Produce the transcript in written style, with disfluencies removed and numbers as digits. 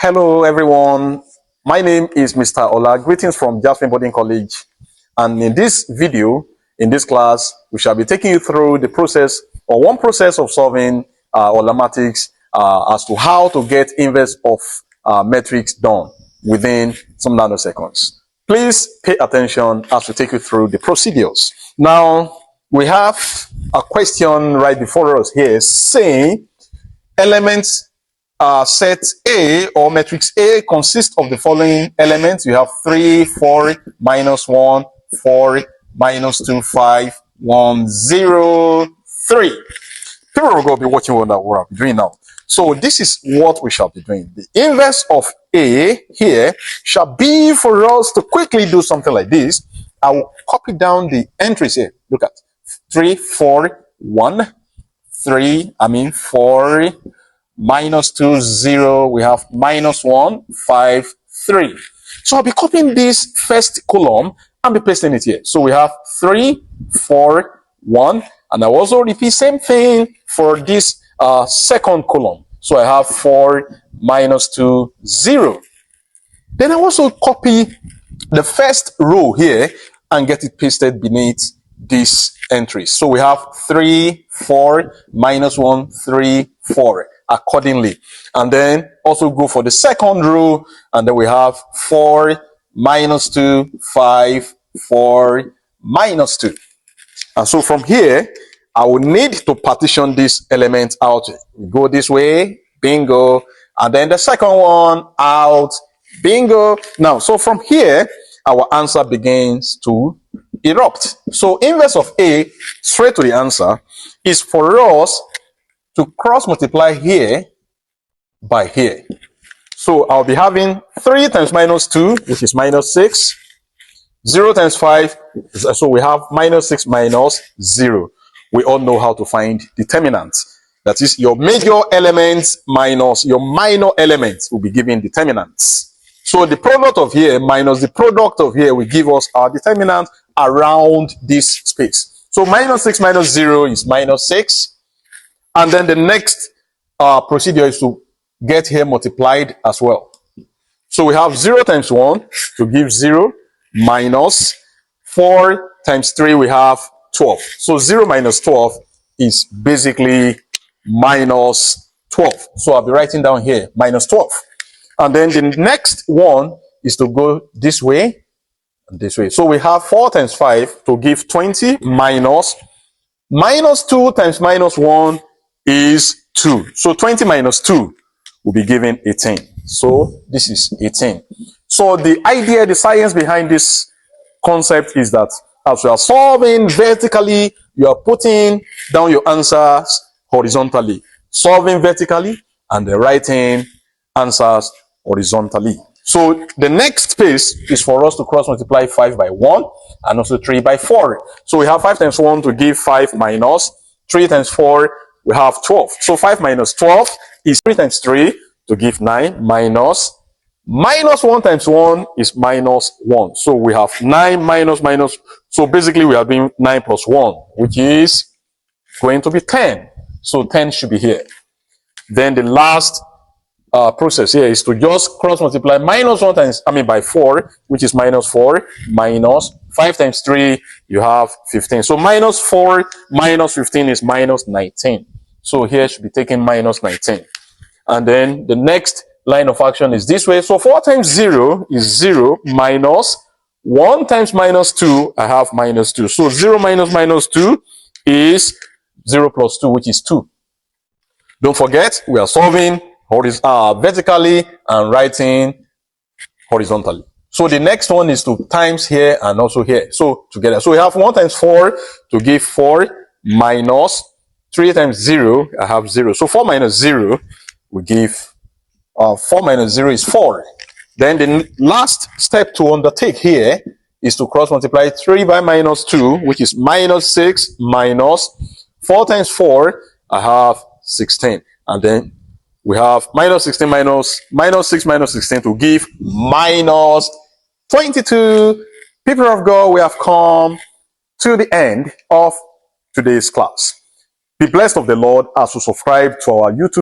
Hello everyone, my name is Mr. Ola. Greetings from Jasmine Boarding College, and in this video, in this class, we shall be taking you through the process or one process of solving Olamatics as to how to get inverse of matrix done within some nanoseconds. Please pay attention as we take you through the procedures. Now, we have a question right before us here saying elements set A or matrix A consists of the following elements. You have 3, 4, minus 1, 4, minus 2, 5, 1, 0, 3. People are going to be watching what I'll be doing now. So this is what we shall be doing. The inverse of A here shall be for us to quickly do something like this. I will copy down the entries here. Look at 3, 4, 1, 4, minus 2, 0, we have minus 1, 5, 3. So I'll be copying this first column and be pasting it here. So we have 3, 4, 1, and I also repeat same thing for this second column. So I have 4, minus 2, 0. Then I also copy the first row here and get it pasted beneath this entry. So we have 3, 4, minus 1, 3, 4. Accordingly, and then also go for the second row, and then we have 4, minus 2, 5, 4, minus 2. And so from here, I will need to partition this element out. We go this way, bingo, and then the second one out, bingo. Now, so from here, our answer begins to erupt. So inverse of A, straight to the answer, is for us to cross multiply here by here. So I'll be having 3 times minus 2, which is minus 6. 0 times 5, so we have minus 6 minus 0. We all know how to find determinants. That is, your major elements minus your minor elements will be given determinants. So the product of here minus the product of here will give us our determinant around this space. So minus 6 minus 0 is minus 6. And then the next procedure is to get here multiplied as well. So we have 0 times 1 to give 0 minus 4 times 3, we have 12. So 0 minus 12 is basically minus 12. So I'll be writing down here minus 12. And then the next one is to go this way and this way. So we have 4 times 5 to give 20 minus 2 times minus 1 is 2. So 20 minus 2 will be given 18. So this is 18. So the idea, the science behind this concept is that as you are solving vertically, you are putting down your answers horizontally. Solving vertically and then writing answers horizontally. So the next space is for us to cross multiply 5 by 1 and also 3 by 4. So we have 5 times 1 to give 5 minus 3 times 4, we have 12. So 5 minus 12 is 3 times 3 to give 9 minus 1 times 1 is minus 1. So we have 9 minus. So basically we are doing 9 plus 1, which is going to be 10. So 10 should be here. Then the last process here is to just cross multiply minus 1 times, by 4, which is minus 4, minus 5 times 3, you have 15. So minus 4 minus 15 is minus 19. So here should be taken minus 19. And then the next line of action is this way. So 4 times 0 is 0 minus 1 times minus 2, I have minus 2. So 0 minus minus 2 is 0 plus 2, which is 2. Don't forget, we are solving vertically and writing horizontally. So the next one is to times here and also here. So together. So we have 1 times 4 to give 4 minus 3 times 0, I have 0. So 4 minus 0, we give 4 minus 0 is 4. Then the last step to undertake here is to cross multiply 3 by minus 2, which is minus 6 minus 4 times 4, I have 16. And then we have minus 16 minus 6 minus 16 to give minus 22. People of God, we have come to the end of today's class. Be blessed of the Lord as you subscribe to our YouTube